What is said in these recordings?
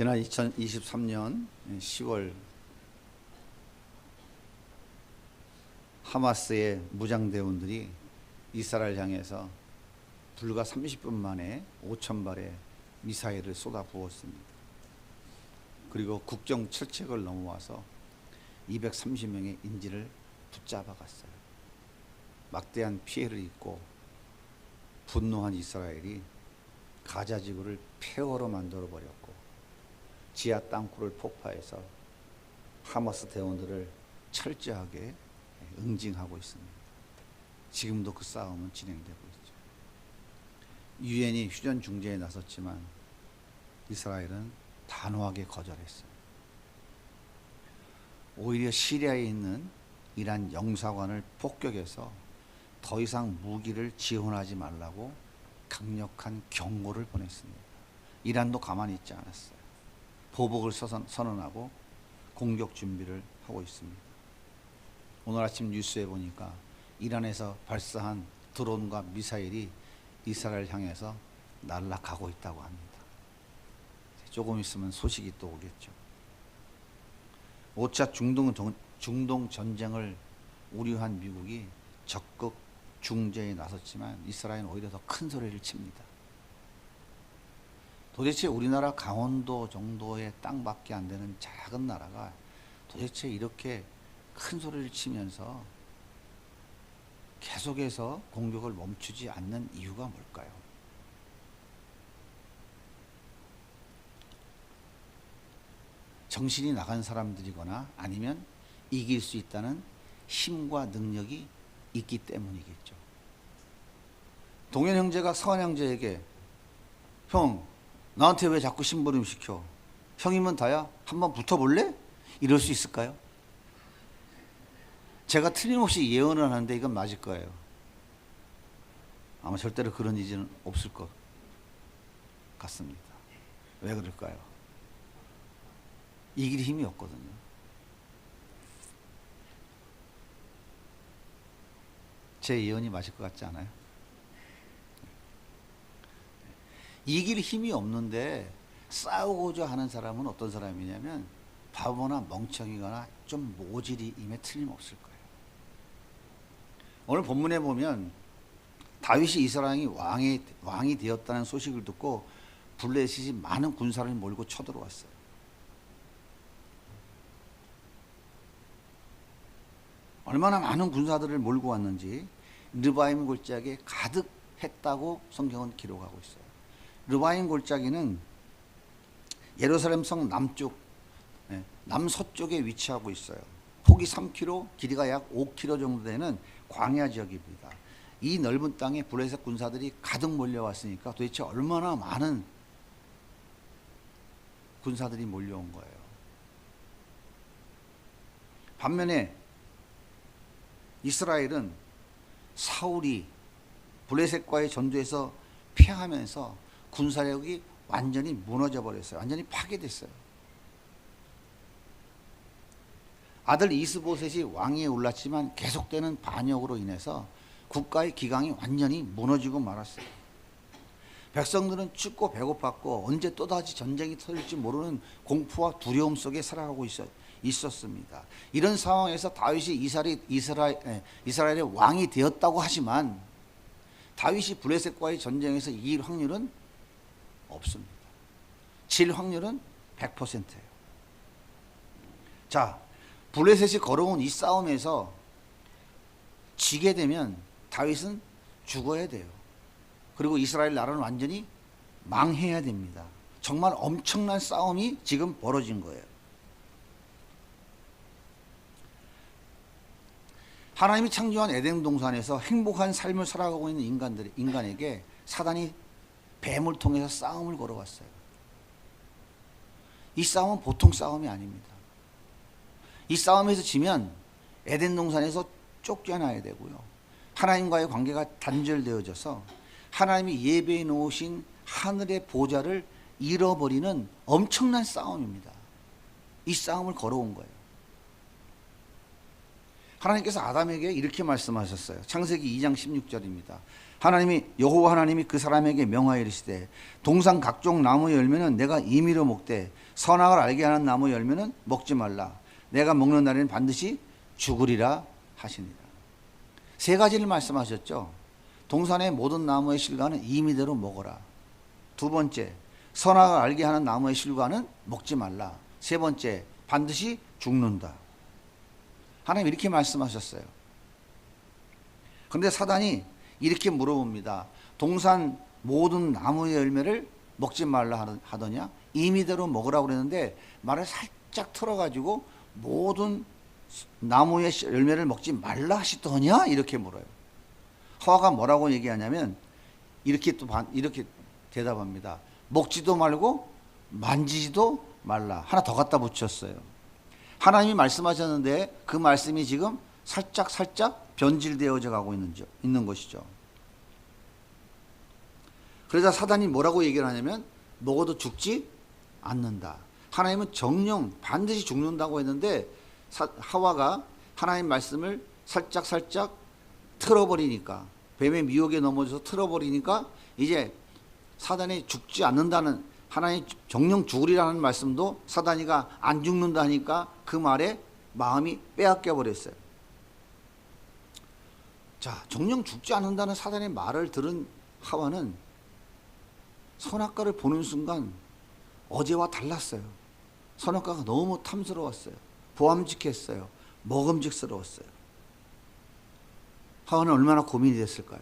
지난 2023년 10월 하마스의 무장대원들이 이스라엘 향해서 불과 30분 만에 5,000발의 미사일을 쏟아부었습니다. 그리고 국경 철책을 넘어와서 230명의 인질을 붙잡아 갔어요. 막대한 피해를 입고 분노한 이스라엘이 가자지구를 폐허로 만들어 버렸고 지하 땅굴을 폭파해서 하마스 대원들을 철저하게 응징하고 있습니다. 지금도 그 싸움은 진행되고 있죠. 유엔이 휴전 중재에 나섰지만 이스라엘은 단호하게 거절했어요. 오히려 시리아에 있는 이란 영사관을 폭격해서 더 이상 무기를 지원하지 말라고 강력한 경고를 보냈습니다. 이란도 가만히 있지 않았어요. 보복을 선언하고 공격 준비를 하고 있습니다. 오늘 아침 뉴스에 보니까 이란에서 발사한 드론과 미사일이 이스라엘 향해서 날아가고 있다고 합니다. 조금 있으면 소식이 또 오겠죠. 5차 중동 전쟁을 우려한 미국이 적극 중재에 나섰지만 이스라엘은 오히려 더 큰 소리를 칩니다. 도대체 우리나라 강원도 정도의 땅밖에 안 되는 작은 나라가 도대체 이렇게 큰 소리를 치면서 계속해서 공격을 멈추지 않는 이유가 뭘까요? 정신이 나간 사람들이거나 아니면 이길 수 있다는 힘과 능력이 있기 때문이겠죠. 동현 형제가 서한 형제에게 형, 나한테 왜 자꾸 심부름 시켜? 형이면 다야? 한번 붙어볼래? 이럴 수 있을까요? 제가 틀림없이 예언을 하는데 이건 맞을 거예요. 아마 절대로 그런 일은 없을 것 같습니다. 왜 그럴까요? 이길 힘이 없거든요. 제 예언이 맞을 것 같지 않아요? 이길 힘이 없는데 싸우고자 하는 사람은 어떤 사람이냐면 바보나 멍청이거나 좀 모질이 임에 틀림없을 거예요. 오늘 본문에 보면 다윗이 이스라엘이 왕이 되었다는 소식을 듣고 블레셋이 많은 군사를 몰고 쳐들어왔어요. 얼마나 많은 군사들을 몰고 왔는지 르바임 골짜기에 가득했다고 성경은 기록하고 있어요. 르바임 골짜기는 예루살렘 성 남서쪽에 위치하고 있어요. 폭이 3km, 길이가 약 5km 정도 되는 광야 지역입니다. 이 넓은 땅에 블레셋 군사들이 가득 몰려왔으니까 도대체 얼마나 많은 군사들이 몰려온 거예요. 반면에 이스라엘은 사울이 블레셋과의 전투에서 패하면서 군사력이 완전히 무너져 버렸어요. 완전히 파괴됐어요. 아들 이스보셋이 왕위에 올랐지만 계속되는 반역으로 인해서 국가의 기강이 완전히 무너지고 말았어요. 백성들은 춥고 배고팠고 언제 또다시 전쟁이 터질지 모르는 공포와 두려움 속에 살아가고 있었습니다. 이런 상황에서 다윗이 이스라엘의 왕이 되었다고 하지만 다윗이 블레셋과의 전쟁에서 이길 확률은 없습니다. 질 확률은 100%예요. 자, 블레셋이 걸어온 이 싸움에서 지게 되면 다윗은 죽어야 돼요. 그리고 이스라엘 나라는 완전히 망해야 됩니다. 정말 엄청난 싸움이 지금 벌어진 거예요. 하나님이 창조한 에덴 동산에서 행복한 삶을 살아가고 있는 인간에게 사단이 뱀을 통해서 싸움을 걸어왔어요. 이 싸움은 보통 싸움이 아닙니다. 이 싸움에서 지면 에덴 동산에서 쫓겨나야 되고요. 하나님과의 관계가 단절되어져서 하나님이 예배해 놓으신 하늘의 보좌를 잃어버리는 엄청난 싸움입니다. 이 싸움을 걸어온 거예요. 하나님께서 아담에게 이렇게 말씀하셨어요. 창세기 2장 16절입니다. 하나님이 여호와 하나님이 그 사람에게 명하여 이르시되 동산 각종 나무 열매는 내가 임의로 먹되 선악을 알게 하는 나무 열매는 먹지 말라. 내가 먹는 날에는 반드시 죽으리라 하시니라. 세 가지를 말씀하셨죠. 동산의 모든 나무의 실과는 임의대로 먹어라. 두 번째, 선악을 알게 하는 나무의 실과는 먹지 말라. 세 번째, 반드시 죽는다. 하나님 이렇게 말씀하셨어요. 그런데 사단이 이렇게 물어봅니다. 동산 모든 나무의 열매를 먹지 말라 하더냐? 임의대로 먹으라고 그랬는데 말을 살짝 틀어가지고 모든 나무의 열매를 먹지 말라 하시더냐? 이렇게 물어요. 하와가 뭐라고 얘기하냐면 이렇게 대답합니다. 먹지도 말고 만지지도 말라. 하나 더 갖다 붙였어요. 하나님이 말씀하셨는데 그 말씀이 지금 살짝 변질되어져 가고 있는 것이죠. 그러자 사단이 뭐라고 얘기를 하냐면 먹어도 죽지 않는다. 하나님은 정령 반드시 죽는다고 했는데 하와가 하나님 말씀을 살짝 틀어버리니까, 뱀의 미혹에 넘어져서 틀어버리니까 이제 사단이 죽지 않는다는, 하나님 정령 죽으리라는 말씀도 사단이가 안 죽는다 하니까 그 말에 마음이 빼앗겨 버렸어요. 자, 정령 죽지 않는다는 사단의 말을 들은 하와는 선악과를 보는 순간 어제와 달랐어요. 선악과가 너무 탐스러웠어요. 보암직했어요. 먹음직스러웠어요. 하와는 얼마나 고민이 됐을까요?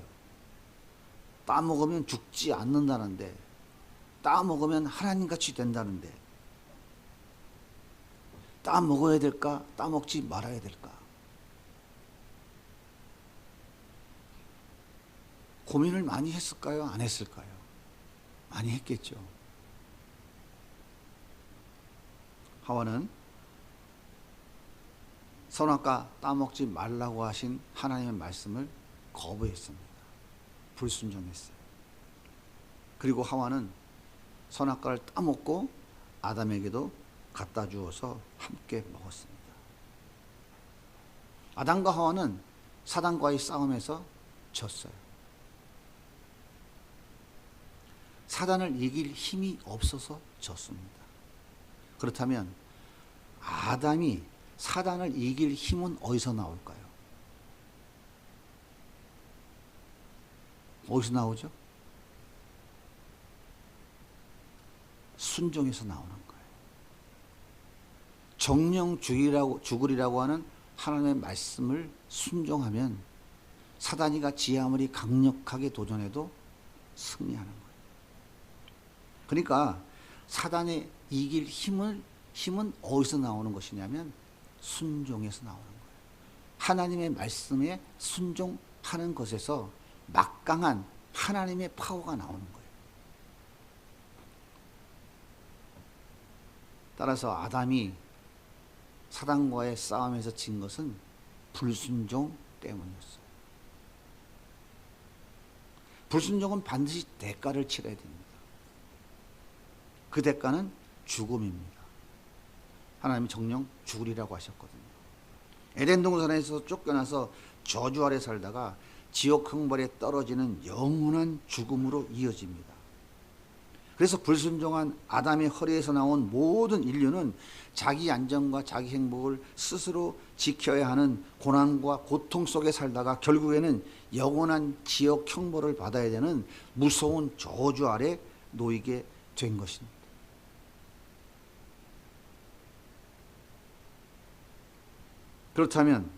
따먹으면 죽지 않는다는데, 따먹으면 하나님같이 된다는데, 따먹어야 될까? 따먹지 말아야 될까? 고민을 많이 했을까요? 안 했을까요? 많이 했겠죠. 하와는 선악과 따먹지 말라고 하신 하나님의 말씀을 거부했습니다. 불순종했어요. 그리고 하와는 선악과를 따먹고 아담에게도 갖다 주어서 함께 먹었습니다. 아담과 하와는 사단과의 싸움에서 졌어요. 사단을 이길 힘이 없어서 졌습니다. 그렇다면 아담이 사단을 이길 힘은 어디서 나올까요? 어디서 나오죠? 순종에서 나오는 거예요. 정령 죽으리라고 하는 하나님의 말씀을 순종하면 사단이가 지 아무리 강력하게 도전해도 승리하는 거예요. 그러니까 사단이 이길 힘은 어디서 나오는 것이냐면 순종에서 나오는 거예요. 하나님의 말씀에 순종하는 것에서 막강한 하나님의 파워가 나오는 거예요. 따라서 아담이 사단과의 싸움에서 진 것은 불순종 때문이었어요. 불순종은 반드시 대가를 치러야 됩니다. 그 대가는 죽음입니다. 하나님이 정령 죽으리라고 하셨거든요. 에덴 동산에서 쫓겨나서 저주 아래 살다가 지옥 형벌에 떨어지는 영원한 죽음으로 이어집니다. 그래서 불순종한 아담의 허리에서 나온 모든 인류는 자기 안전과 자기 행복을 스스로 지켜야 하는 고난과 고통 속에 살다가 결국에는 영원한 지옥 형벌을 받아야 되는 무서운 저주 아래 놓이게 된 것입니다. 그렇다면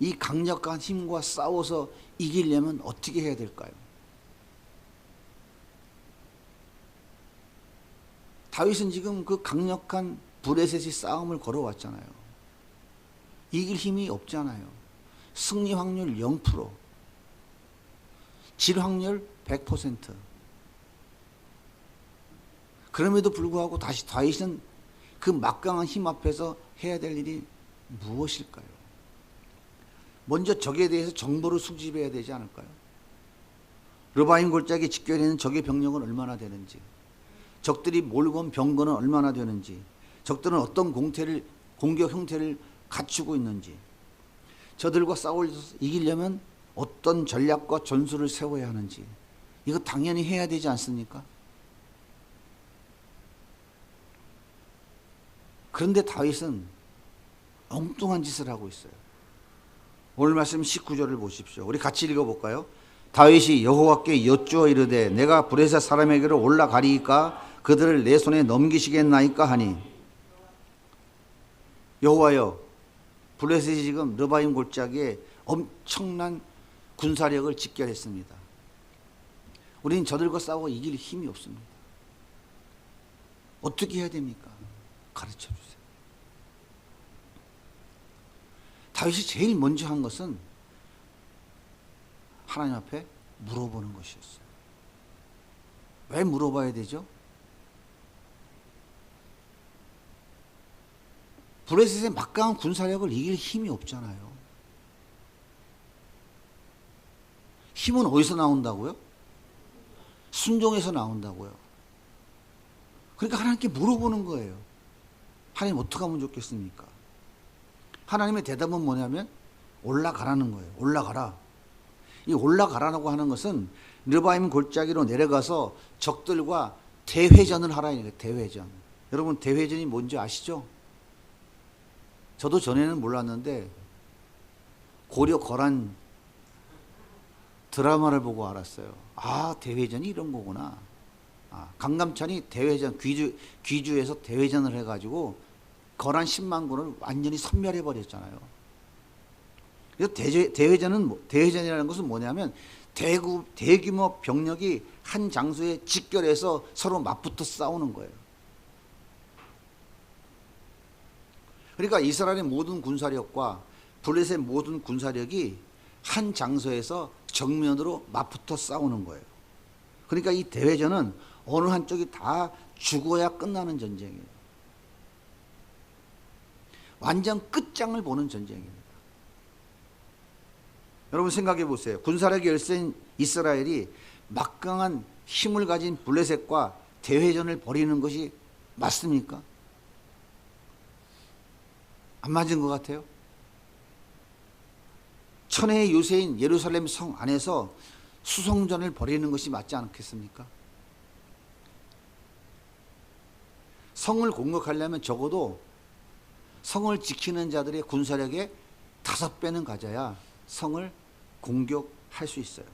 이 강력한 힘과 싸워서 이기려면 어떻게 해야 될까요? 다윗은 지금 그 강력한 브레셋이 싸움을 걸어왔잖아요. 이길 힘이 없잖아요. 승리 확률 0%, 질 확률 100%. 그럼에도 불구하고 다시 다윗은 그 막강한 힘 앞에서 해야 될 일이 무엇일까요? 먼저 적에 대해서 정보를 수집해야 되지 않을까요? 르바임 골짜기 직결에 있는 적의 병력은 얼마나 되는지, 적들이 몰고 온 병거는 얼마나 되는지, 적들은 어떤 공격 형태를 갖추고 있는지, 저들과 싸워 이기려면 어떤 전략과 전술을 세워야 하는지 이거 당연히 해야 되지 않습니까? 그런데 다윗은 엉뚱한 짓을 하고 있어요. 오늘 말씀 19절을 보십시오. 우리 같이 읽어볼까요? 다윗이 여호와께 여쭈어 이르되 내가 브레셋 사람에게로 올라가리이까 그들을 내 손에 넘기시겠나이까 하니 여호와여 블레셋이 지금 르바임 골짜기에 엄청난 군사력을 집결했습니다. 우리는 저들과 싸워 이길 힘이 없습니다. 어떻게 해야 됩니까? 가르쳐 주세요. 다윗이 제일 먼저 한 것은 하나님 앞에 물어보는 것이었어요. 왜 물어봐야 되죠? 블레셋의 막강한 군사력을 이길 힘이 없잖아요. 힘은 어디서 나온다고요? 순종에서 나온다고요. 그러니까 하나님께 물어보는 거예요. 하나님 어떻게 하면 좋겠습니까? 하나님의 대답은 뭐냐면 올라가라는 거예요. 올라가라. 이 올라가라고 하는 것은 르바임 골짜기로 내려가서 적들과 대회전을 하라는 거예요. 대회전. 여러분 대회전이 뭔지 아시죠? 저도 전에는 몰랐는데 고려 거란 드라마를 보고 알았어요. 아, 대회전이 이런 거구나. 아, 강감찬이 대회전 귀주에서 대회전을 해가지고 거란 10만 군을 완전히 섬멸해 버렸잖아요. 그래서 대회전이라는 것은 뭐냐면 대규모 병력이 한 장소에 집결해서 서로 맞붙어 싸우는 거예요. 그러니까 이스라엘의 모든 군사력과 블레셋의 모든 군사력이 한 장소에서 정면으로 맞붙어 싸우는 거예요. 그러니까 이 대회전은 어느 한쪽이 다 죽어야 끝나는 전쟁이에요. 완전 끝장을 보는 전쟁입니다. 여러분 생각해 보세요. 군사력이 열세인 이스라엘이 막강한 힘을 가진 블레셋과 대회전을 벌이는 것이 맞습니까? 안 맞은 것 같아요. 천혜의 요새인 예루살렘 성 안에서 수성전을 벌이는 것이 맞지 않겠습니까? 성을 공격하려면 적어도 성을 지키는 자들의 군사력의 5배는 가져야 성을 공격할 수 있어요.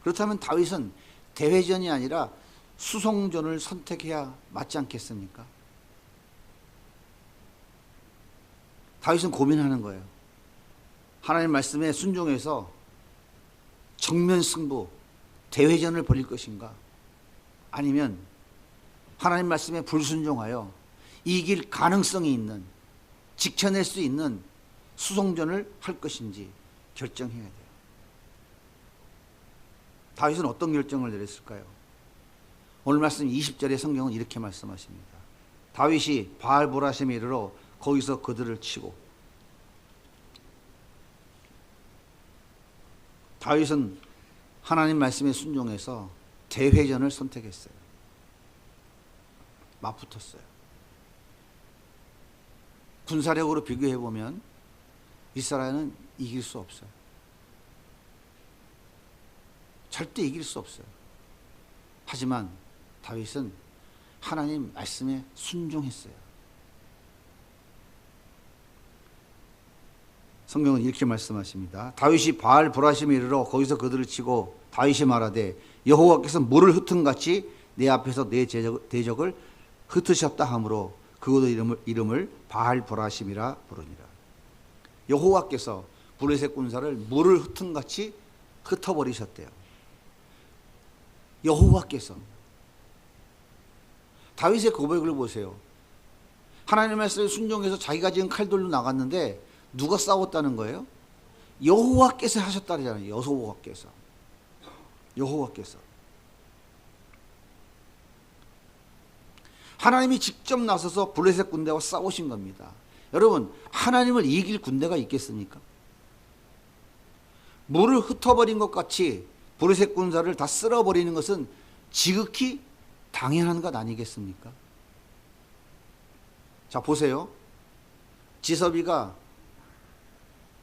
그렇다면 다윗은 대회전이 아니라 수성전을 선택해야 맞지 않겠습니까? 다윗은 고민하는 거예요. 하나님 말씀에 순종해서 정면 승부, 대회전을 벌일 것인가? 아니면 하나님 말씀에 불순종하여 이길 가능성이 있는, 지켜낼 수 있는 수송전을 할 것인지 결정해야 돼요. 다윗은 어떤 결정을 내렸을까요? 오늘 말씀 20절의 성경은 이렇게 말씀하십니다. 다윗이 바알보라심에 이르러 거기서 그들을 치고, 다윗은 하나님 말씀에 순종해서 대회전을 선택했어요. 맞붙었어요. 군사력으로 비교해보면 이스라엘은 이길 수 없어요. 절대 이길 수 없어요. 하지만 다윗은 하나님 말씀에 순종했어요. 성경은 이렇게 말씀하십니다. 다윗이 바알 보라심에 이르러 거기서 그들을 치고 다윗이 말하되 여호와께서 물을 흩은같이 내 앞에서 내 대적을 흩으셨다 하므로 그것의 이름을 바알 보라심이라 부르니라. 여호와께서 블레셋 군사를 물을 흩은같이 흩어버리셨대요. 여호와께서. 다윗의 고백을 보세요. 하나님의 말씀에 순종해서 자기가 지은 칼들로 나갔는데 누가 싸웠다는 거예요? 여호와께서 하셨다잖아요. 여호와께서. 여호와께서. 하나님이 직접 나서서 블레셋 군대와 싸우신 겁니다. 여러분, 하나님을 이길 군대가 있겠습니까? 물을 흩어버린 것 같이 블레셋 군사를 다 쓸어버리는 것은 지극히 당연한 것 아니겠습니까? 자, 보세요. 지섭이가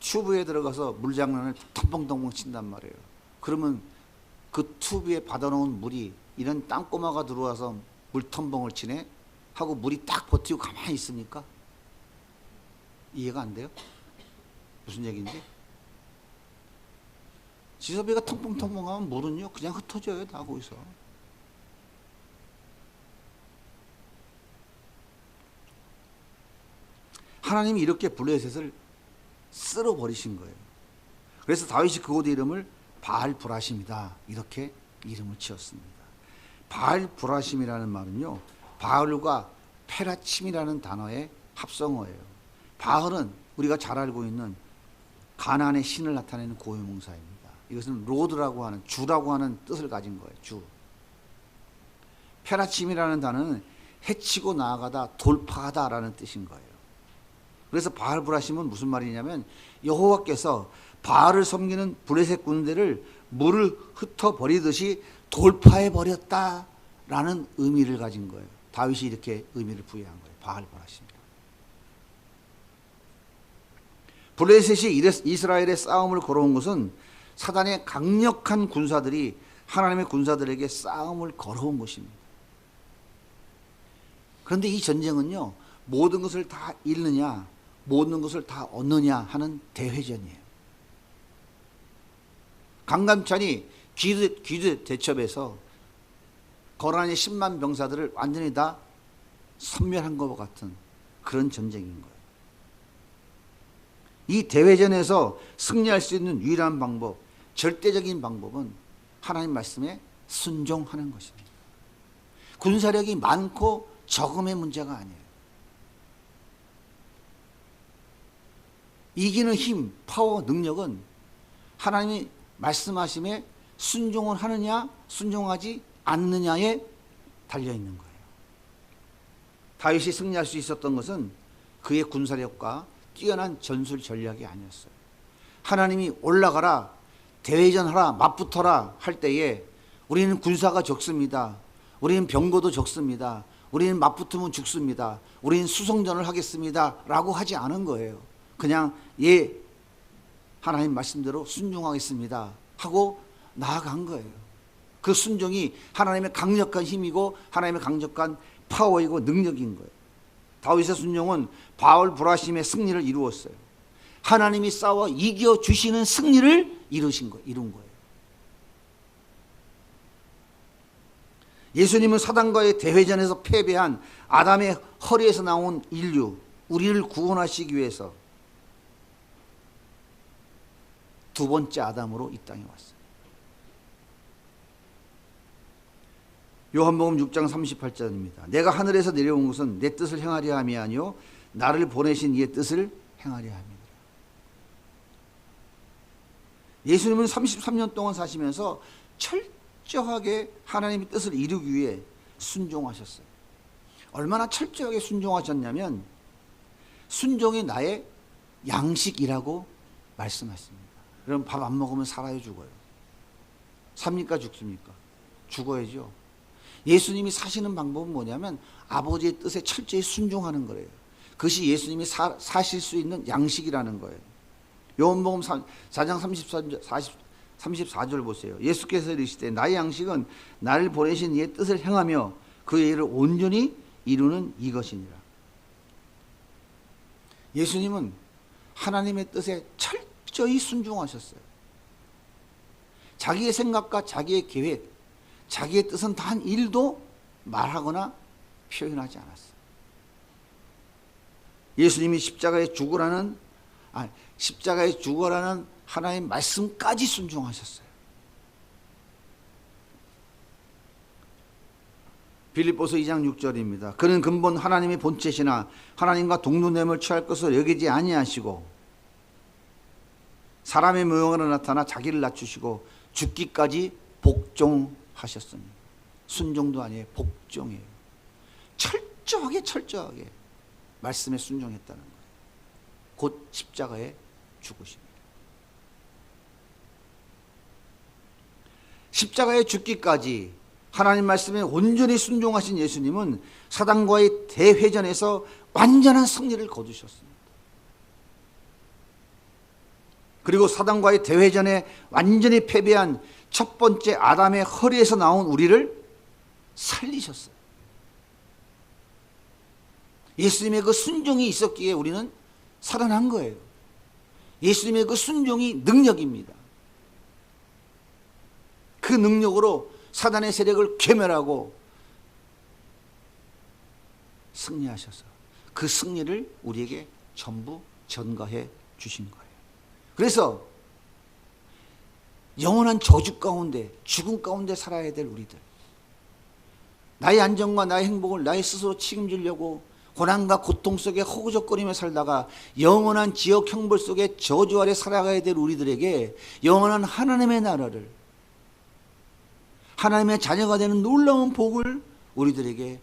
튜브에 들어가서 물장난을 텅벙텅벙 친단 말이에요. 그러면 그 튜브에 받아놓은 물이 이런 땅꼬마가 들어와서 물텀벙을 치네? 하고 물이 딱 버티고 가만히 있습니까? 이해가 안 돼요? 무슨 얘기인지? 지서배가 텅벙텅벙 하면 물은요 그냥 흩어져요. 다 거기서. 하나님이 이렇게 블레셋을 쓸어버리신 거예요. 그래서 다윗이 그곳의 이름을 바알브라심이다 이렇게 이름을 지었습니다. 바알브라심이라는 말은요 바알과 페라침이라는 단어의 합성어예요. 바알은 우리가 잘 알고 있는 가나안의 신을 나타내는 고유명사입니다. 이것은 로드라고 하는 주라고 하는 뜻을 가진 거예요. 주. 페라침이라는 단어는 해치고 나아가다 돌파하다라는 뜻인 거예요. 그래서 바알브라심은 무슨 말이냐면 여호와께서 바알을 섬기는 블레셋 군대를 물을 흩어버리듯이 돌파해버렸다라는 의미를 가진 거예요. 다윗이 이렇게 의미를 부여한 거예요. 바알브라심. 블레셋이 이스라엘의 싸움을 걸어온 것은 사단의 강력한 군사들이 하나님의 군사들에게 싸움을 걸어온 것입니다. 그런데 이 전쟁은요 모든 것을 다 잃느냐 모든 것을 다 얻느냐 하는 대회전이에요. 강감찬이 귀드 대첩에서 거란의 10만 병사들을 완전히 다 섬멸한 것과 같은 그런 전쟁인 거예요. 이 대회전에서 승리할 수 있는 유일한 방법, 절대적인 방법은 하나님 말씀에 순종하는 것입니다. 군사력이 많고 적음의 문제가 아니에요. 이기는 힘, 파워, 능력은 하나님이 말씀하심에 순종을 하느냐 순종하지 않느냐에 달려있는 거예요. 다윗이 승리할 수 있었던 것은 그의 군사력과 뛰어난 전술 전략이 아니었어요. 하나님이 올라가라, 대회전하라, 맞붙어라 할 때에 우리는 군사가 적습니다. 우리는 병거도 적습니다. 우리는 맞붙으면 죽습니다. 우리는 수송전을 하겠습니다. 라고 하지 않은 거예요. 그냥 예, 하나님 말씀대로 순종하겠습니다. 하고 나아간 거예요. 그 순종이 하나님의 강력한 힘이고 하나님의 강력한 파워이고 능력인 거예요. 다윗의 순종은 바알브라심의 승리를 이루었어요. 하나님이 싸워 이겨주시는 승리를 이룬 거예요. 예수님은 사단과의 대회전에서 패배한 아담의 허리에서 나온 인류, 우리를 구원하시기 위해서 두 번째 아담으로 이 땅에 왔어요. 요한복음 6장 38절입니다. 내가 하늘에서 내려온 것은 내 뜻을 행하려 함이 아니요 나를 보내신 이의 뜻을 행하려 함이니라. 예수님은 33년 동안 사시면서 철저하게 하나님의 뜻을 이루기 위해 순종하셨어요. 얼마나 철저하게 순종하셨냐면 순종이 나의 양식이라고 말씀하십니다. 그럼 밥 안 먹으면 살아요, 죽어요? 삽니까, 죽습니까? 죽어야죠. 예수님이 사시는 방법은 뭐냐면 아버지의 뜻에 철저히 순종하는 거예요. 그것이 예수님이 사실 수 있는 양식이라는 거예요. 요한복음 4장 34절 보세요. 예수께서 이르시되 나의 양식은 나를 보내신 이의 뜻을 행하며 그의 일을 온전히 이루는 이것이니라. 예수님은 하나님의 뜻에 철저히 순종하셨어요. 자기의 생각과 자기의 계획, 자기의 뜻은 단 1도 말하거나 표현하지 않았어요. 예수님이 십자가에 죽으라는 하나님의 말씀까지 순종하셨어요. 빌립보서 2장 6절입니다. 그는 근본 하나님의 본체시나 하나님과 동등됨을 취할 것을 여기지 아니하시고 사람의 모형으로 나타나 자기를 낮추시고 죽기까지 복종하셨으니 순종도 아니에요. 복종이에요. 철저하게 말씀에 순종했다는 거예요. 곧 십자가에 죽으십니다. 십자가에 죽기까지 하나님 말씀에 온전히 순종하신 예수님은 사단과의 대회전에서 완전한 승리를 거두셨습니다. 그리고 사단과의 대회전에 완전히 패배한 첫 번째 아담의 허리에서 나온 우리를 살리셨어요. 예수님의 그 순종이 있었기에 우리는 살아난 거예요. 예수님의 그 순종이 능력입니다. 그 능력으로 사단의 세력을 괴멸하고 승리하셔서 그 승리를 우리에게 전부 전가해 주신 거예요. 그래서 영원한 저주 가운데, 죽음 가운데 살아야 될 우리들, 나의 안정과 나의 행복을 나의 스스로 책임지려고 고난과 고통 속에 허우적거리며 살다가 영원한 지역 형벌 속에 저주 아래 살아가야 될 우리들에게 영원한 하나님의 나라를, 하나님의 자녀가 되는 놀라운 복을 우리들에게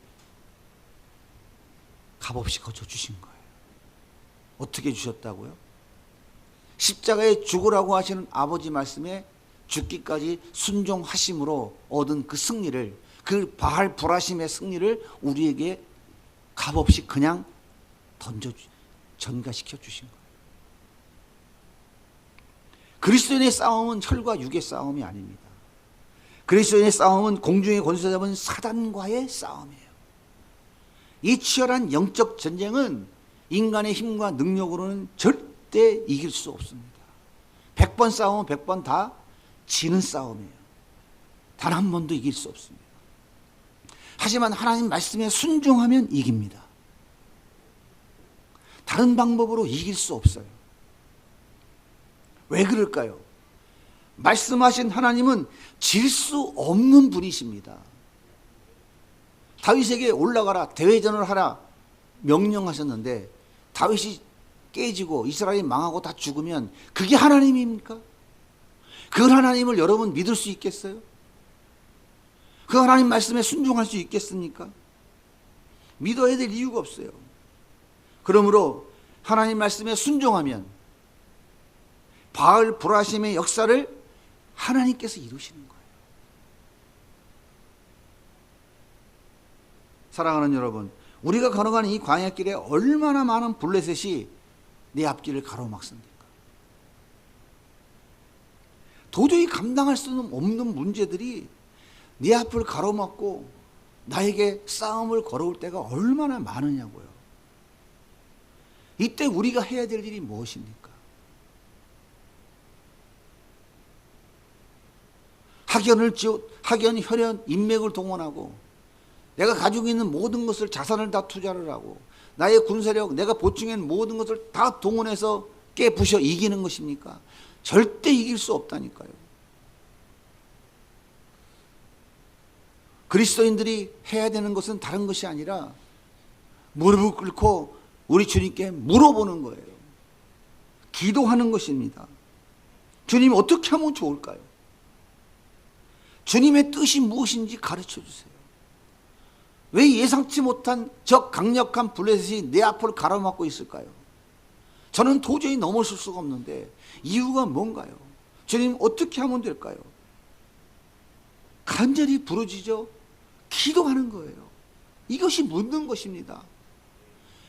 값없이 거저 주신 거예요. 어떻게 주셨다고요? 십자가에 죽으라고 하시는 아버지 말씀에 죽기까지 순종하심으로 얻은 그 승리를, 그 바알 불하심의 승리를 우리에게 값없이 그냥 전가시켜 주신 거예요. 그리스도인의 싸움은 혈과 육의 싸움이 아닙니다. 그리스도인의 싸움은 공중의 권세 잡은 사단과의 싸움이에요. 이 치열한 영적 전쟁은 인간의 힘과 능력으로는 절대 이길 수 없습니다. 100번 싸우면 100번 다 지는 싸움이에요. 단 한 번도 이길 수 없습니다. 하지만 하나님 말씀에 순종하면 이깁니다. 다른 방법으로 이길 수 없어요. 왜 그럴까요? 말씀하신 하나님은 질 수 없는 분이십니다. 다윗에게 올라가라, 대회전을 하라 명령하셨는데 다윗이 깨지고 이스라엘이 망하고 다 죽으면 그게 하나님입니까? 그 하나님을 여러분 믿을 수 있겠어요? 그 하나님 말씀에 순종할 수 있겠습니까? 믿어야 될 이유가 없어요. 그러므로 하나님 말씀에 순종하면 바알 불하심의 역사를 하나님께서 이루시는 거예요. 사랑하는 여러분, 우리가 걸어가는 이 광야길에 얼마나 많은 블레셋이 내 앞길을 가로막습니까? 도저히 감당할 수 없는 문제들이 네 앞을 가로막고 나에게 싸움을 걸어올 때가 얼마나 많으냐고요. 이때 우리가 해야 될 일이 무엇입니까? 학연, 혈연, 인맥을 동원하고 내가 가지고 있는 모든 것을, 자산을 다 투자를 하고 나의 군사력, 내가 보충한 모든 것을 다 동원해서 깨부셔 이기는 것입니까? 절대 이길 수 없다니까요. 그리스도인들이 해야 되는 것은 다른 것이 아니라 무릎을 꿇고 우리 주님께 물어보는 거예요. 기도하는 것입니다. 주님, 어떻게 하면 좋을까요? 주님의 뜻이 무엇인지 가르쳐 주세요. 왜 예상치 못한 적 강력한 블레셋이 내 앞을 가로막고 있을까요? 저는 도저히 넘어설 수가 없는데 이유가 뭔가요? 주님, 어떻게 하면 될까요? 간절히 부르짖어 기도하는 거예요. 이것이 묻는 것입니다.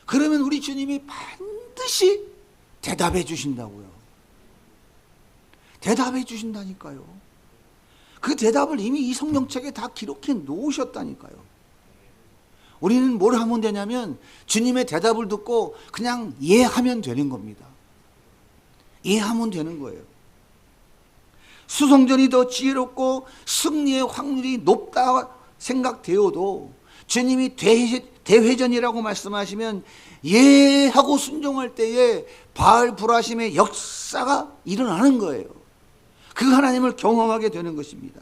그러면 우리 주님이 반드시 대답해 주신다고요. 대답해 주신다니까요. 그 대답을 이미 이 성경책에 다 기록해 놓으셨다니까요. 우리는 뭘 하면 되냐면 주님의 대답을 듣고 그냥 예하면 되는 겁니다. 예하면 되는 거예요. 수송전이 더 지혜롭고 승리의 확률이 높다 생각되어도 주님이 대회전이라고 말씀하시면 예하고 순종할 때에 바알 불하심의 역사가 일어나는 거예요. 그 하나님을 경험하게 되는 것입니다.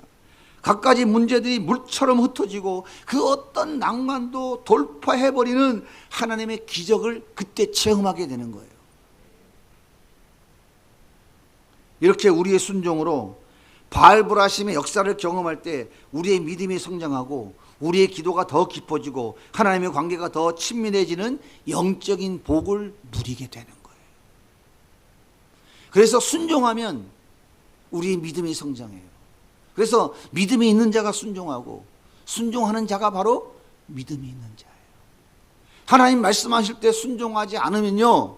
갖가지 문제들이 물처럼 흩어지고 그 어떤 난관도 돌파해버리는 하나님의 기적을 그때 체험하게 되는 거예요. 이렇게 우리의 순종으로 바알 불하심의 역사를 경험할 때 우리의 믿음이 성장하고 우리의 기도가 더 깊어지고 하나님의 관계가 더 친밀해지는 영적인 복을 누리게 되는 거예요. 그래서 순종하면 우리의 믿음이 성장해요. 그래서 믿음이 있는 자가 순종하고 순종하는 자가 바로 믿음이 있는 자예요. 하나님 말씀하실 때 순종하지 않으면요,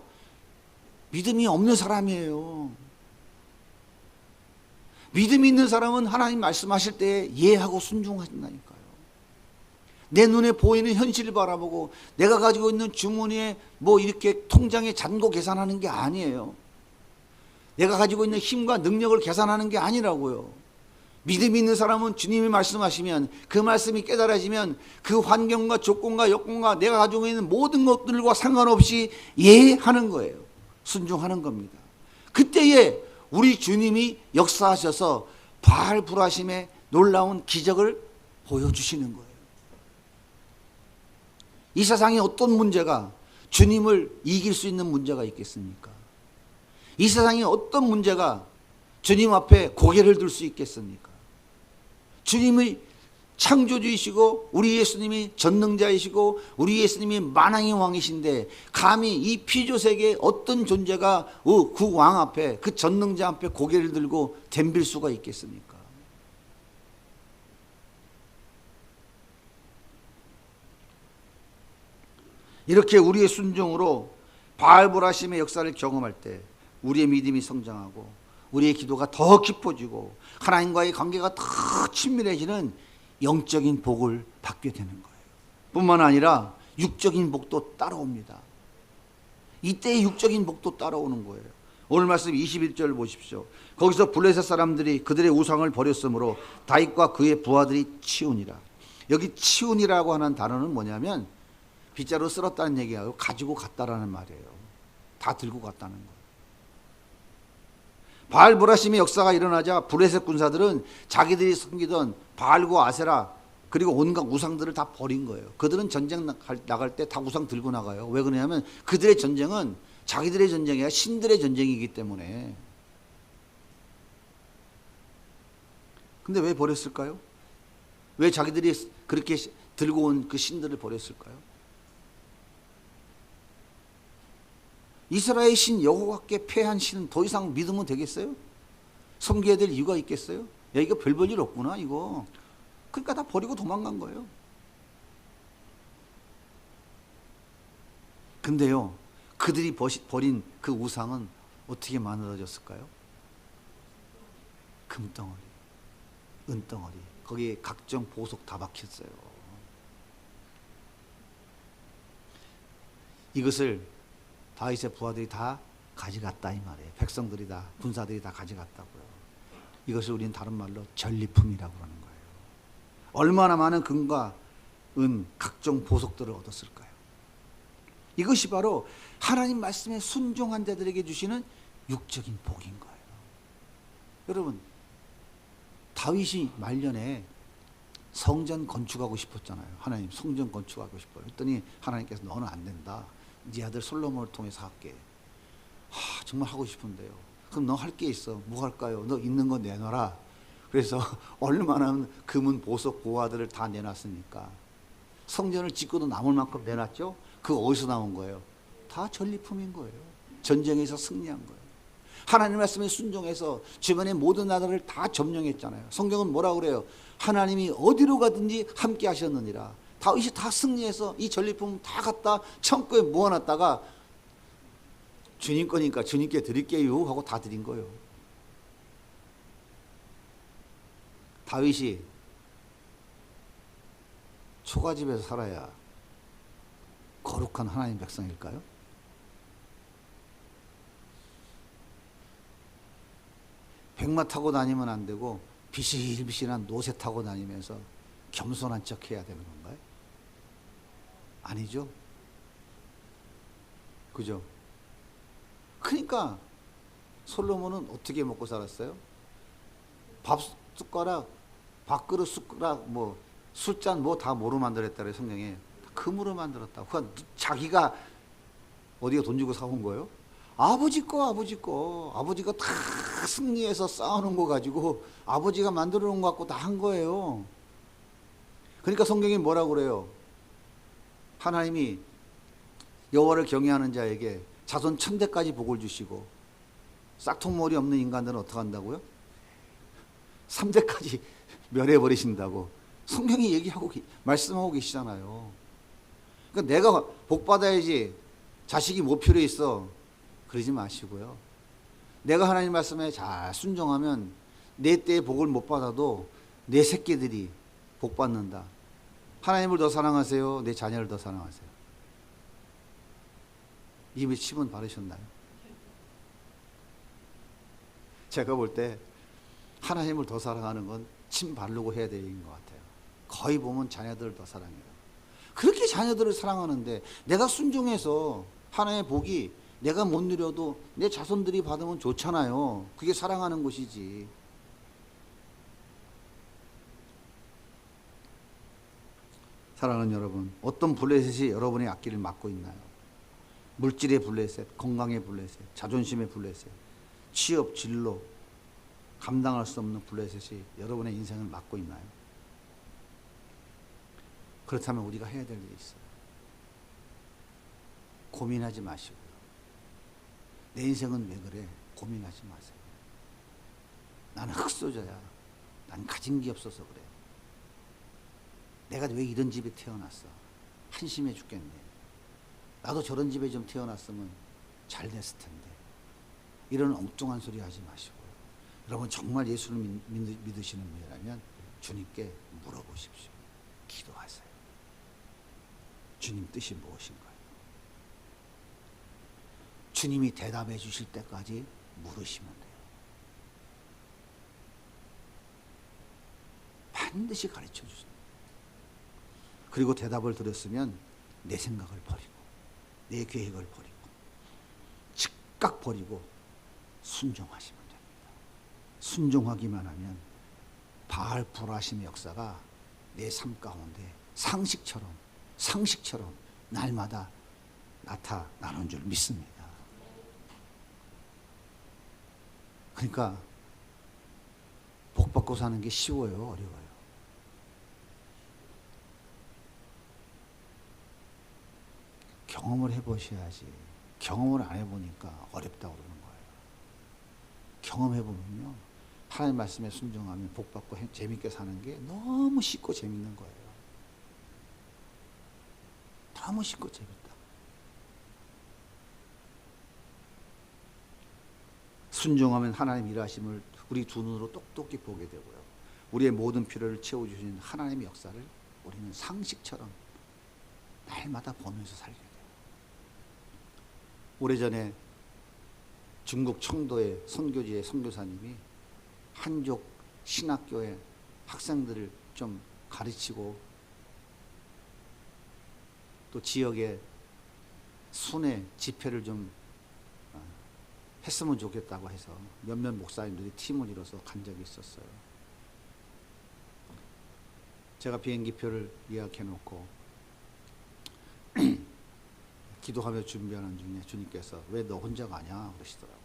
믿음이 없는 사람이에요. 믿음이 있는 사람은 하나님 말씀하실 때 이해하고 순종하신다니까요. 내 눈에 보이는 현실을 바라보고 내가 가지고 있는 주머니에 뭐 이렇게 통장에 잔고 계산하는 게 아니에요. 내가 가지고 있는 힘과 능력을 계산하는 게 아니라고요. 믿음이 있는 사람은 주님이 말씀하시면 그 말씀이 깨달아지면 그 환경과 조건과 여건과 내가 가지고 있는 모든 것들과 상관없이 예하는 거예요. 순종하는 겁니다. 그때에 우리 주님이 역사하셔서 바알 불화심의 놀라운 기적을 보여주시는 거예요. 이 세상에 어떤 문제가 주님을 이길 수 있는 문제가 있겠습니까? 이 세상에 어떤 문제가 주님 앞에 고개를 들 수 있겠습니까? 주님의 창조주이시고 우리 예수님이 전능자이시고 우리 예수님이 만왕의 왕이신데 감히 이 피조세계의 어떤 존재가 그 왕 앞에 그 전능자 앞에 고개를 들고 덤빌 수가 있겠습니까? 이렇게 우리의 순종으로 바알보라심의 역사를 경험할 때 우리의 믿음이 성장하고 우리의 기도가 더 깊어지고 하나님과의 관계가 더 친밀해지는 영적인 복을 받게 되는 거예요. 뿐만 아니라 육적인 복도 따라옵니다. 이때의 육적인 복도 따라오는 거예요. 오늘 말씀 21절 보십시오. 거기서 블레셋 사람들이 그들의 우상을 버렸으므로 다윗과 그의 부하들이 치우니라. 여기 치우니라고 하는 단어는 뭐냐면 빗자루 쓸었다는 얘기하고 가지고 갔다라는 말이에요. 다 들고 갔다는 거예요. 바알 보라심의 역사가 일어나자 블레셋 군사들은 자기들이 섬기던 바알과 아세라 그리고 온갖 우상들을 다 버린 거예요. 그들은 전쟁 나갈 때 다 우상 들고 나가요. 왜 그러냐면 그들의 전쟁은 자기들의 전쟁이 아니라 신들의 전쟁이기 때문에. 근데 왜 버렸을까요? 왜 자기들이 그렇게 들고 온 그 신들을 버렸을까요? 이스라엘 신 여호와께 패한 신은 더 이상 믿으면 되겠어요? 섬겨야 될 이유가 있겠어요? 야, 이거 별 볼 일 없구나 이거. 그러니까 다 버리고 도망간 거예요. 근데요, 그들이 버린 그 우상은 어떻게 만들어졌을까요? 금덩어리, 은덩어리, 거기에 각종 보석 다 박혔어요. 이것을 다윗의 부하들이 다 가져갔다 이 말이에요. 백성들이 다, 군사들이 다 가져갔다고요. 이것을 우리는 다른 말로 전리품이라고 하는 거예요. 얼마나 많은 금과 은, 각종 보석들을 얻었을까요? 이것이 바로 하나님 말씀에 순종한 자들에게 주시는 육적인 복인 거예요. 여러분, 다윗이 말년에 성전 건축하고 싶었잖아요. 하나님 성전 건축하고 싶어요. 했더니 하나님께서 너는 안 된다. 네 아들 솔로몬을 통해서 할게. 정말 하고 싶은데요. 그럼 너 할 게 있어. 뭐 할까요? 너 있는 거 내놔라. 그래서 얼마나 금은 보석 보화들을 다 내놨으니까 성전을 짓고도 남을 만큼 내놨죠. 그거 어디서 나온 거예요? 다 전리품인 거예요. 전쟁에서 승리한 거예요. 하나님 말씀에 순종해서 주변의 모든 나라를 다 점령했잖아요. 성경은 뭐라고 그래요? 하나님이 어디로 가든지 함께 하셨느니라. 다윗이 다 승리해서 이 전리품 다 갖다 창고에 모아놨다가 주님 거니까 주님께 드릴게요 하고 다 드린 거예요. 다윗이 초가집에서 살아야 거룩한 하나님 백성일까요? 백마 타고 다니면 안 되고 비실비실한 노새 타고 다니면서 겸손한 척 해야 되는 건가요? 아니죠. 그죠? 그러니까 솔로몬은 어떻게 먹고 살았어요? 밥 숟가락, 밥그릇 숟가락, 뭐 술잔 뭐 다 뭐로 만들었다 그래요, 성경에. 금으로 만들었다. 그건 자기가 어디가 돈 주고 사온 거예요? 아버지 거. 아버지가 다 승리해서 쌓아놓은 거 가지고 아버지가 만들어 놓은 거 갖고 다 한 거예요. 그러니까 성경이 뭐라고 그래요? 하나님이 여호와를 경외하는 자에게 자손 1000대까지 복을 주시고 싹통머리 없는 인간들은 어떻게 한다고요? 3대까지 멸해버리신다고 성경이 얘기하고 말씀하고 계시잖아요. 그러니까 내가 복 받아야지 자식이 뭐 필요 있어 그러지 마시고요. 내가 하나님 말씀에 잘 순종하면 내 때의 복을 못 받아도 내 새끼들이 복 받는다. 하나님을 더 사랑하세요? 내 자녀를 더 사랑하세요? 입에 침은 바르셨나요? 제가 볼 때 하나님을 더 사랑하는 건 침 바르고 해야 되는 것 같아요. 거의 보면 자녀들을 더 사랑해요. 그렇게 자녀들을 사랑하는데 내가 순종해서 하나님의 복이 내가 못 누려도 내 자손들이 받으면 좋잖아요. 그게 사랑하는 것이지. 사랑하는 여러분, 어떤 블레셋이 여러분의 앞길을 막고 있나요? 물질의 블레셋, 건강의 블레셋, 자존심의 블레셋, 취업, 진로, 감당할 수 없는 블레셋이 여러분의 인생을 막고 있나요? 그렇다면 우리가 해야 될 일이 있어요. 고민하지 마시고요. 내 인생은 왜 그래? 고민하지 마세요. 나는 흙소자야. 난 가진 게 없어서 그래. 내가 왜 이런 집에 태어났어? 한심해 죽겠네. 나도 저런 집에 좀 태어났으면 잘 됐을 텐데. 이런 엉뚱한 소리 하지 마시고, 여러분 정말 예수를 믿으시는 분이라면 주님께 물어보십시오. 기도하세요. 주님 뜻이 무엇인가요? 주님이 대답해 주실 때까지 물으시면 돼요. 반드시 가르쳐 주십니다. 그리고 대답을 들었으면 내 생각을 버리고 내 계획을 버리고 즉각 버리고 순종하시면 됩니다. 순종하기만 하면 바알 불화심의 역사가 내 삶 가운데 상식처럼 날마다 나타나는 줄 믿습니다. 그러니까 복 받고 사는 게 쉬워요, 어려워요? 경험을 해보셔야지. 경험을 안 해보니까 어렵다고 그러는 거예요. 경험해보면요, 하나님 말씀에 순종하면 복 받고 재밌게 사는 게 너무 쉽고 재밌는 거예요. 너무 쉽고 재밌다. 순종하면 하나님 일하심을 우리 두 눈으로 똑똑히 보게 되고요. 우리의 모든 필요를 채워주시는 하나님의 역사를 우리는 상식처럼 날마다 보면서 살게 돼요. 오래전에 중국 청도의 선교지의 선교사님이 한족 신학교의 학생들을 좀 가르치고 또 지역의 순회 집회를 좀 했으면 좋겠다고 해서 몇몇 목사님들이 팀을 이뤄서 간 적이 있었어요. 제가 비행기표를 예약해 놓고 기도하며 준비하는 중에 주님께서 왜 너 혼자 가냐 그러시더라고요.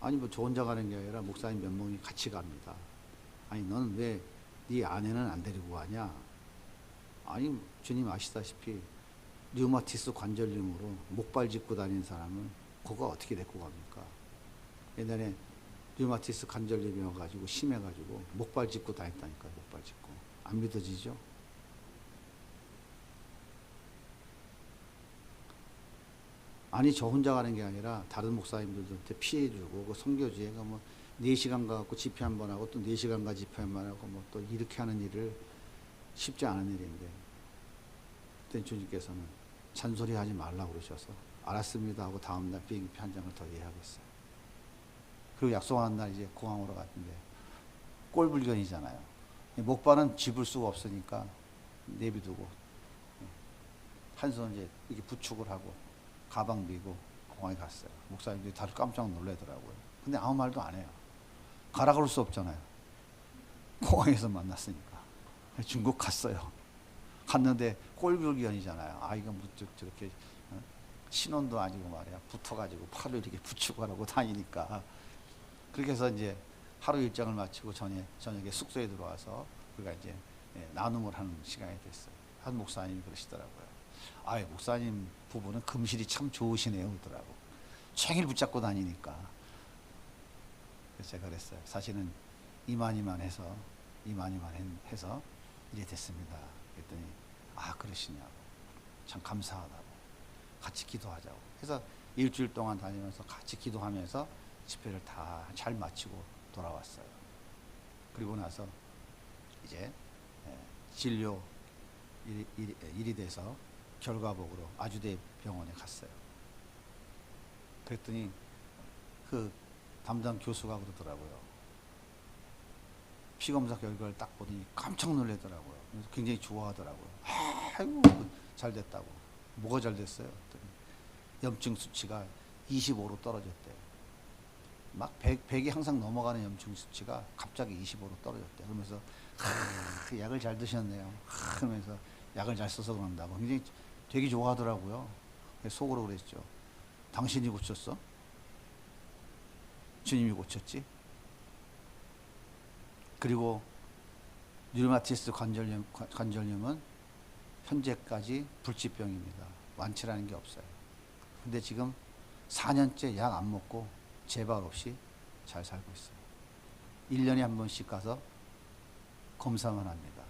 아니 뭐 저 혼자 가는 게 아니라 목사님 몇 명이 같이 갑니다. 아니 너는 왜 네 아내는 안 데리고 가냐? 아니 주님 아시다시피 류마티스 관절염으로 목발 짚고 다니는 사람은 그거 어떻게 데리고 갑니까? 옛날에 류마티스 관절염이어가지고 심해가지고 목발 짚고 다녔다니까요. 목발 짚고. 안 믿어지죠? 아니 저 혼자 가는 게 아니라 다른 목사님들한테 피해주고 그 선교지에가 뭐 4시간 가갖고 집회 한 번 하고 또 4시간 가 집회 한 번 하고 뭐 또 이렇게 하는 일을 쉽지 않은 일인데 그때 주님께서는 잔소리 하지 말라고 그러셔서 알았습니다 하고 다음날 비행기 한 장을 더 예약했어요. 그리고 약속하는 날 이제 공항으로 갔는데 꼴불견이잖아요. 목발은 집을 수가 없으니까 내비두고 한 손 이제 이렇게 부축을 하고 가방 메고 공항에 갔어요. 목사님들이 다들 깜짝 놀라더라고요. 근데 아무 말도 안 해요. 가라 그럴 수 없잖아요. 공항에서 만났으니까. 중국 갔어요. 갔는데 꼴불견이잖아요. 아 이거 뭐 저렇게 신혼도 아니고 말이야. 붙어가지고 팔을 이렇게 붙이고 하라고 다니니까. 그렇게 해서 이제 하루 일정을 마치고 저녁에 숙소에 들어와서 우리가 이제 나눔을 하는 시간이 됐어요. 한 목사님이 그러시더라고요. 아 목사님 부부는 금실이 참 좋으시네요 그러더라고. 챙일 붙잡고 다니니까. 그래서 제가 그랬어요. 사실은 이만 해서 이래 됐습니다. 그랬더니 아 그러시냐고. 참 감사하다고. 같이 기도하자고. 해서 일주일 동안 다니면서 같이 기도하면서 집회를 다 잘 마치고 돌아왔어요. 그리고 나서 이제 진료 일이 돼서 결과 보고로 아주대 병원에 갔어요. 그랬더니 그 담당 교수가 그러더라고요. 피검사 결과를 딱 보더니 깜짝 놀라더라고요. 그래서 굉장히 좋아하더라고요. 아이고 잘 됐다고. 뭐가 잘 됐어요? 염증 수치가 25로 떨어졌대요. 막 100이 항상 넘어가는 염증 수치가 갑자기 25로 떨어졌대요. 그러면서 약을 잘 드셨네요. 그러면서 약을 잘 써서 그런다고 굉장히 되게 좋아하더라고요. 속으로 그랬죠. 당신이 고쳤어? 주님이 고쳤지? 그리고 류마티스 관절염은 현재까지 불치병입니다. 완치라는 게 없어요. 근데 지금 4년째 약 안 먹고 재발 없이 잘 살고 있어요. 1년에 한 번씩 가서 검사만 합니다.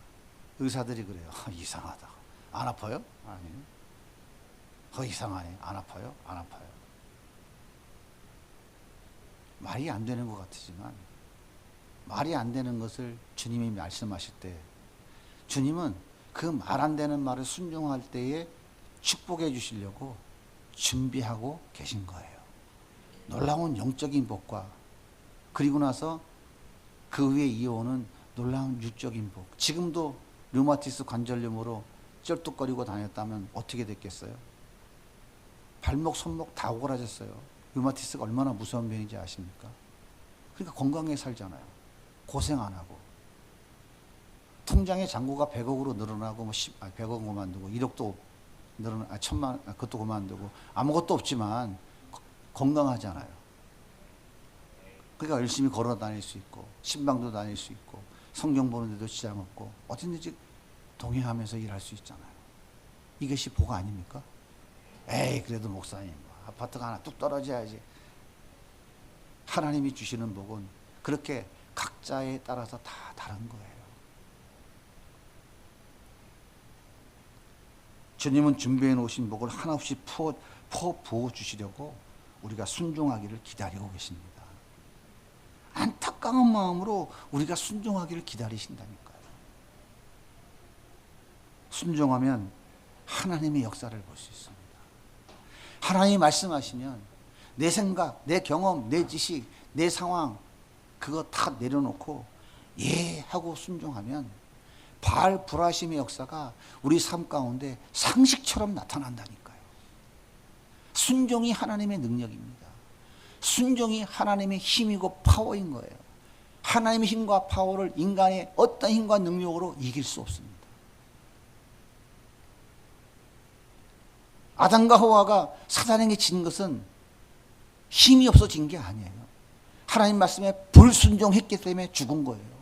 의사들이 그래요. 이상하다. 안 아파요? 아니요. 이상하네. 안 아파요? 안 아파요. 말이 안 되는 것 같지만 말이 안 되는 것을 주님이 말씀하실 때 주님은 그 말 안 되는 말을 순종할 때에 축복해 주시려고 준비하고 계신 거예요. 놀라운 영적인 복과 그리고 나서 그 위에 이어오는 놀라운 육적인 복. 지금도 류마티스 관절염으로 쩔뚝거리고 다녔다면 어떻게 됐겠어요? 발목, 손목 다 오그라졌어요. 류마티스가 얼마나 무서운 병인지 아십니까? 그러니까 건강하게 살잖아요. 고생 안 하고. 통장의 잔고가 100억으로 늘어나고 100억 그만두고 1억도 늘어나 1000만 그것도 그만두고 아무것도 없지만 건강하잖아요. 그러니까 열심히 걸어 다닐 수 있고 신방도 다닐 수 있고 성경 보는데도 지장 없고 어딘지 동행하면서 일할 수 있잖아요. 이것이 복 아닙니까? 에이 그래도 목사님 아파트가 하나 뚝 떨어져야지. 하나님이 주시는 복은 그렇게 각자에 따라서 다 다른 거예요. 주님은 준비해 놓으신 복을 하나없이 부어주시려고 우리가 순종하기를 기다리고 계십니다. 안타까운 마음으로 우리가 순종하기를 기다리신다니까요. 순종하면 하나님의 역사를 볼 수 있습니다. 하나님이 말씀하시면 내 생각, 내 경험, 내 지식, 내 상황 그거 다 내려놓고 예 하고 순종하면 바알 불화심의 역사가 우리 삶 가운데 상식처럼 나타난다니까요. 순종이 하나님의 능력입니다. 순종이 하나님의 힘이고 파워인 거예요. 하나님의 힘과 파워를 인간의 어떤 힘과 능력으로 이길 수 없습니다. 아담과 하와가 사단에게 진 것은 힘이 없어 진 게 아니에요. 하나님 말씀에 불순종했기 때문에 죽은 거예요.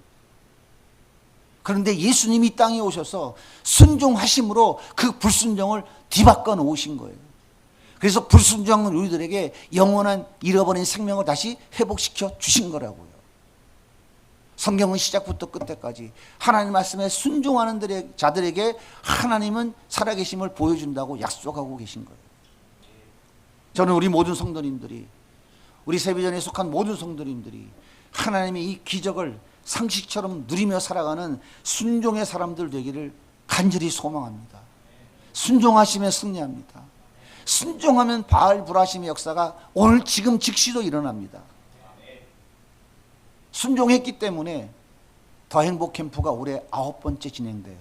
그런데 예수님이 이 땅에 오셔서 순종하심으로 그 불순종을 뒤바꿔 놓으신 거예요. 그래서 불순종은 우리들에게 영원한 잃어버린 생명을 다시 회복시켜 주신 거라고요. 성경은 시작부터 끝까지 하나님 말씀에 순종하는 자들에게 하나님은 살아계심을 보여준다고 약속하고 계신 거예요. 저는 우리 모든 성도님들이 우리 세비전에 속한 모든 성도님들이 하나님의 이 기적을 상식처럼 누리며 살아가는 순종의 사람들 되기를 간절히 소망합니다. 순종하시면 승리합니다. 순종하면 바알 불화심의 역사가 오늘 지금 즉시도 일어납니다. 순종했기 때문에 더 행복 캠프가 올해 9번째 진행돼요.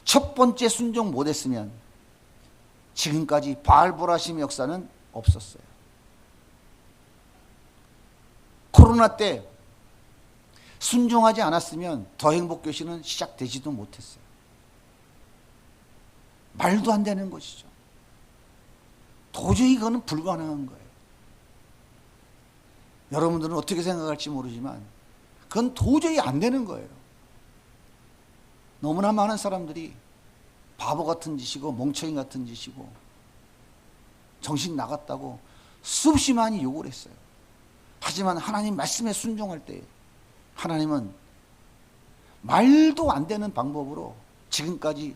첫 번째 순종 못했으면 지금까지 바알 불화심의 역사는 없었어요. 코로나 때 순종하지 않았으면 더 행복 교실은 시작되지도 못했어요. 말도 안 되는 것이죠. 도저히 그거는 불가능한 거예요. 여러분들은 어떻게 생각할지 모르지만 그건 도저히 안 되는 거예요. 너무나 많은 사람들이 바보 같은 짓이고 멍청이 같은 짓이고 정신 나갔다고 수없이 많이 욕을 했어요. 하지만 하나님 말씀에 순종할 때 하나님은 말도 안 되는 방법으로 지금까지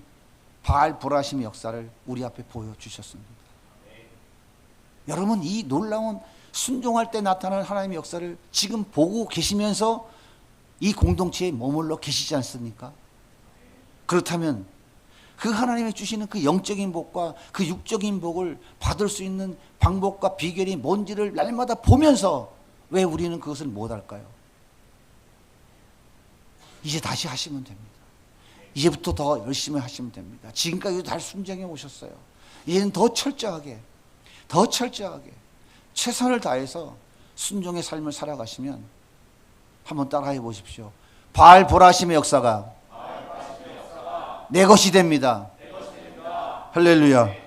바알 불화심의 역사를 우리 앞에 보여주셨습니다. 여러분 이 놀라운 순종할 때 나타나는 하나님의 역사를 지금 보고 계시면서 이 공동체에 머물러 계시지 않습니까? 그렇다면 그 하나님이 주시는 그 영적인 복과 그 육적인 복을 받을 수 있는 방법과 비결이 뭔지를 날마다 보면서 왜 우리는 그것을 못할까요? 이제 다시 하시면 됩니다. 이제부터 더 열심히 하시면 됩니다. 지금까지도 잘 순종해 오셨어요. 이제는 더 철저하게 최선을 다해서 순종의 삶을 살아가시면 한번 따라해 보십시오. 바알 보라심의 역사가 내 것이 됩니다. 할렐루야.